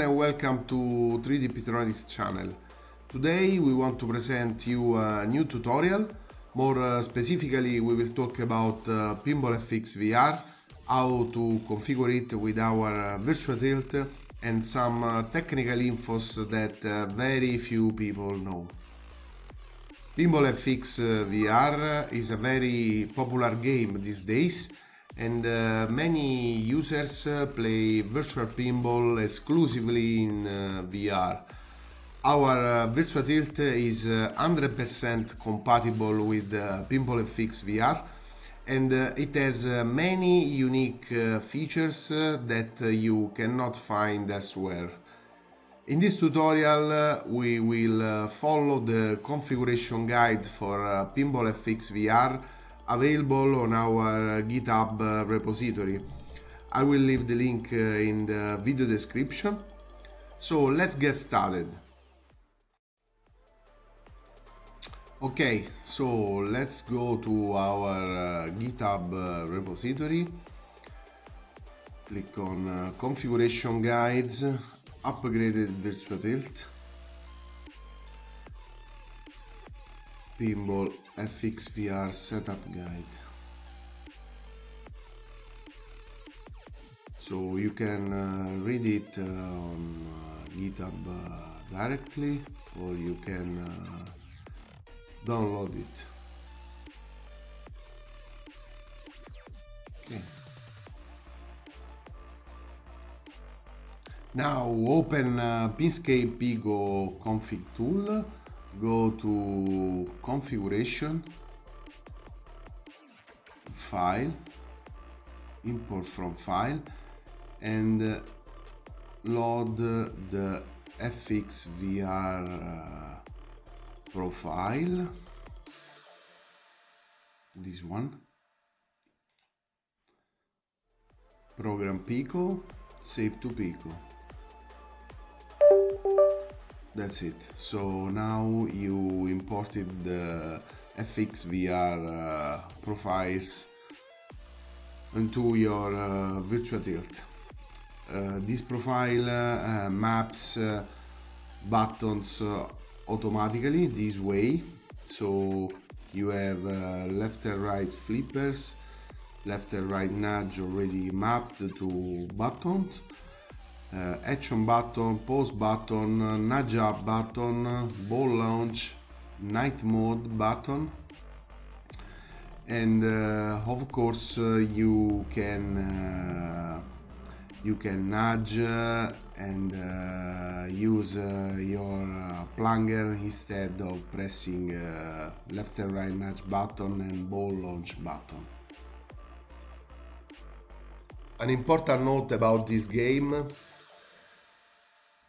and welcome to 3D Pictronics channel. Today we want to present you a new tutorial. More specifically, we will talk about Pinball FX VR, how to configure it with our VirtuaTilt, and some technical infos that very few people know. Pinball FX VR is a very popular game these days, and many users play virtual pinball exclusively in VR. Our VirtuaTilt is 100% compatible with Pinball FX VR, and it has many unique features that you cannot find elsewhere. In this tutorial we will follow the configuration guide for Pinball FX VR available on our GitHub repository. I will leave the link in the video description. So let's get started. Okay, so let's go to our GitHub repository. Click on configuration guides, upgraded VirtuaTilt, Pinball FX VR setup guide. So you can read it on GitHub directly, or you can download it. Okay. Now open Pinball Pico config tool. Go to configuration, file, import from file, and load the FX VR profile, this one, program Pico, save to Pico. That's it. So now you imported the FX VR profiles into your VirtuaTilt. This profile maps buttons automatically this way. So you have left and right flippers, left and right nudge already mapped to buttons. Action button, pause button, nudge up button, ball launch, night mode button, and of course you can nudge and use your plunger instead of pressing left and right nudge button and ball launch button. An important note about this game: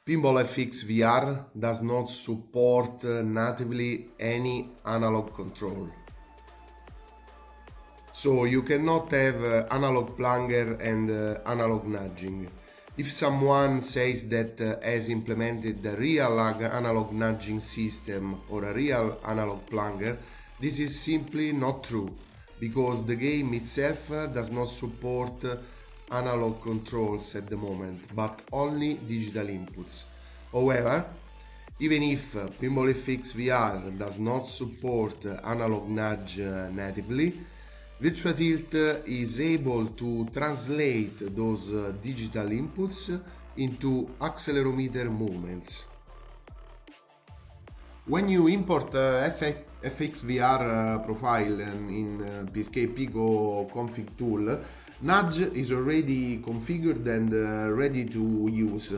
Pinball FX VR does not support natively any analog control. So you cannot have analog plunger and analog nudging. If someone says that has implemented the real analog nudging system or a real analog plunger, this is simply not true, because the game itself does not support analog controls at the moment, but only digital inputs. However, even if Pinball FX VR does not support analog nudge natively, VirtuaTilt is able to translate those digital inputs into accelerometer movements. When you import FX VR profile in Pinball Pico config tool, nudge is already configured and ready to use.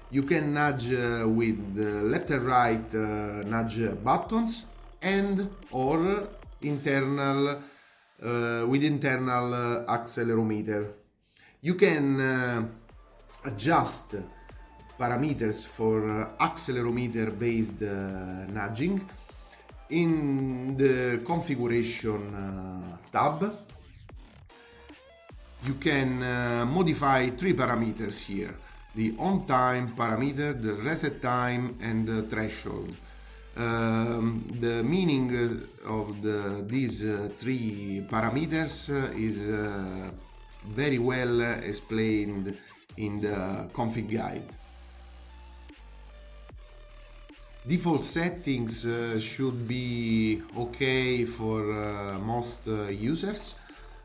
You can nudge with left and right nudge buttons and or internal with internal accelerometer. You can adjust parameters for accelerometer based nudging in the configuration tab. You can modify three parameters here: the on time parameter, the reset time, and the threshold. The meaning of these three parameters is very well explained in the config guide. Default settings should be okay for most users,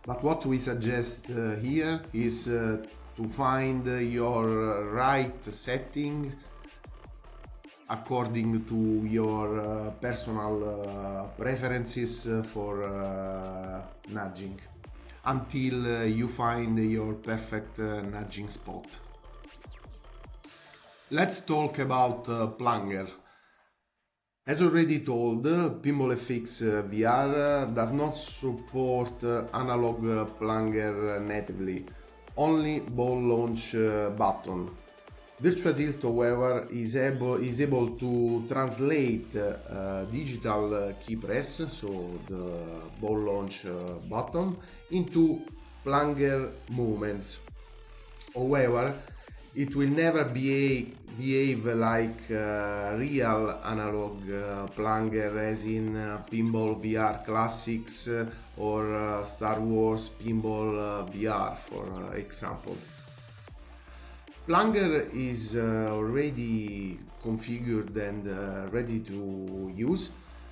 but what we suggest here is to find your right setting according to your personal preferences for nudging until you find your perfect nudging spot. Let's talk about Plunger. As already told, Pinball FX VR does not support analog plunger natively, only ball launch button. VirtuaTilt, however, is able to translate digital key press, so the ball launch button, into plunger movements. However, it will never behave like real analog plunger, as in Pinball VR Classics or Star Wars Pinball VR, for example. Plunger is already configured and ready to use,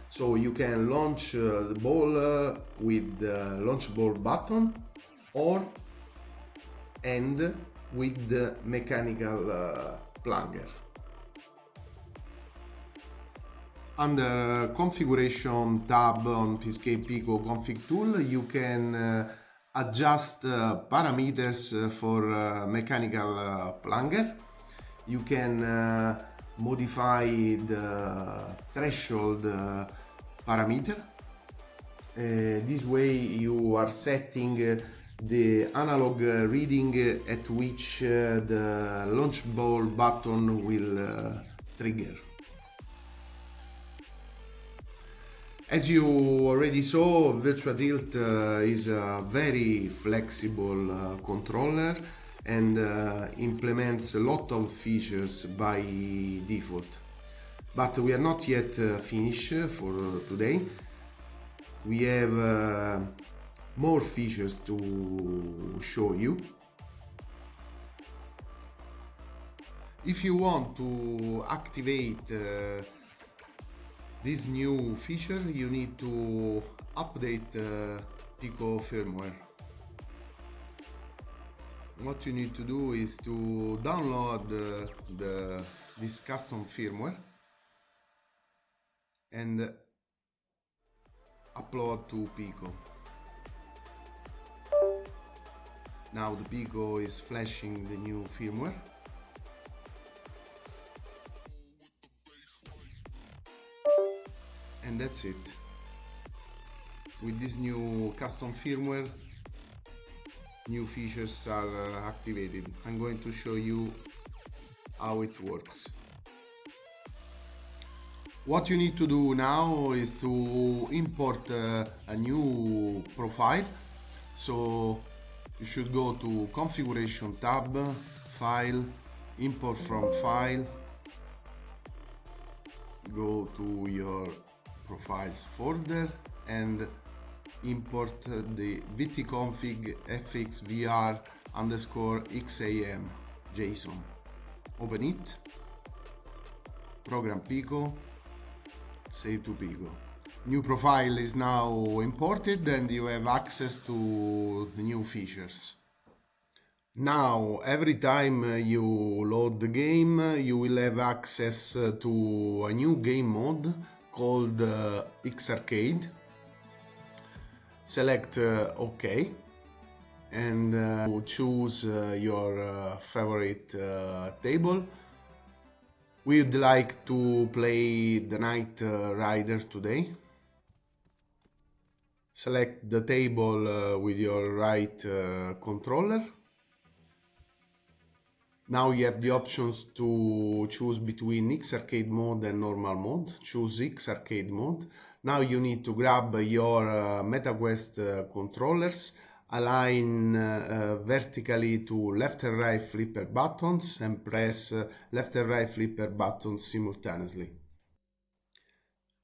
so you can launch the ball with the launch ball button or with the mechanical plunger. Under configuration tab on Piscape Pico config tool, you can adjust parameters for mechanical plunger. You can modify the threshold parameter. This way you are setting the analog reading at which the launch ball button will trigger. As you already saw, VirtuaTilt is a very flexible controller and implements a lot of features by default. But we are not yet finished for today. We have more features to show you. If you want to activate this new feature, you need to update Pico firmware. What you need to do is to download this custom firmware and upload to Pico. Now the Pico is flashing the new firmware. And that's it. With this new custom firmware, new features are activated. I'm going to show you how it works. What you need to do now is to import a new profile. So you should go to Configuration tab, File, Import from File, go to your Profiles folder and import the vtconfig fx VR _xam JSON. Open it, program Pico, save to Pico. New profile is now imported and you have access to the new features. Now, every time you load the game, you will have access to a new game mode called X-Arcade. Select OK and choose your favorite table. We would like to play the Knight Rider today. Select the table with your right controller. Now you have the options to choose between X-Arcade mode and normal mode. Choose X-Arcade mode. Now you need to grab your MetaQuest controllers, align vertically to left and right flipper buttons and press left and right flipper buttons simultaneously.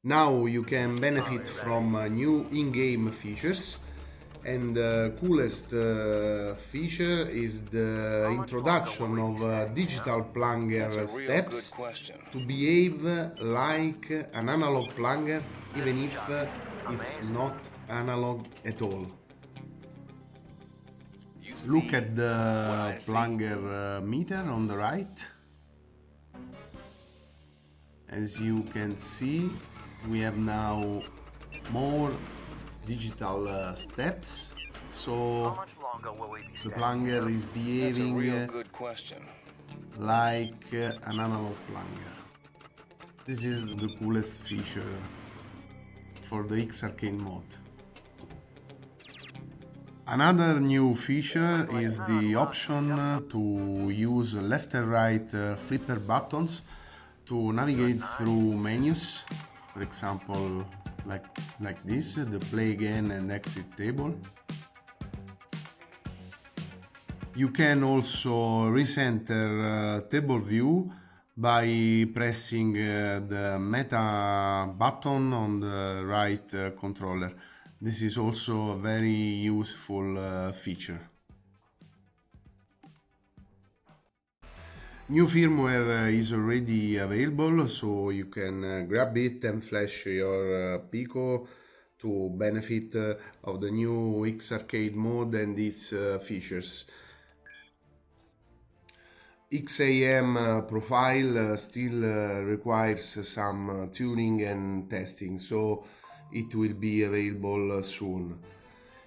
Now you can benefit from new in-game features. And the coolest feature is the introduction of digital plunger steps to behave like an analog plunger, even if it's not analog at all. Look at the plunger meter on the right. As you can see, we have now more digital steps, so the plunger is behaving like an analog plunger. This is the coolest feature for the X Arcade mode. Another new feature is the option to use left and right flipper buttons to navigate through menus, for example like this, the play again and exit table. You can also recenter table view by pressing the meta button on the right controller. This is also a very useful feature. New firmware is already available, so you can grab it and flash your Pico to benefit of the new X Arcade mode and its features. XAM profile still requires some tuning and testing, so it will be available soon.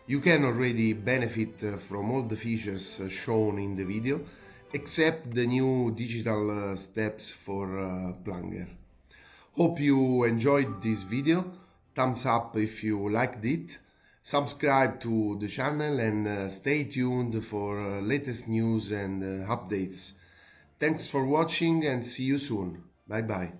You can already benefit from all the features shown in the video, except the new digital steps for Plunger. Hope you enjoyed this video. Thumbs up if you liked it. Subscribe to the channel and stay tuned for latest news and updates. Thanks for watching and see you soon. Bye bye.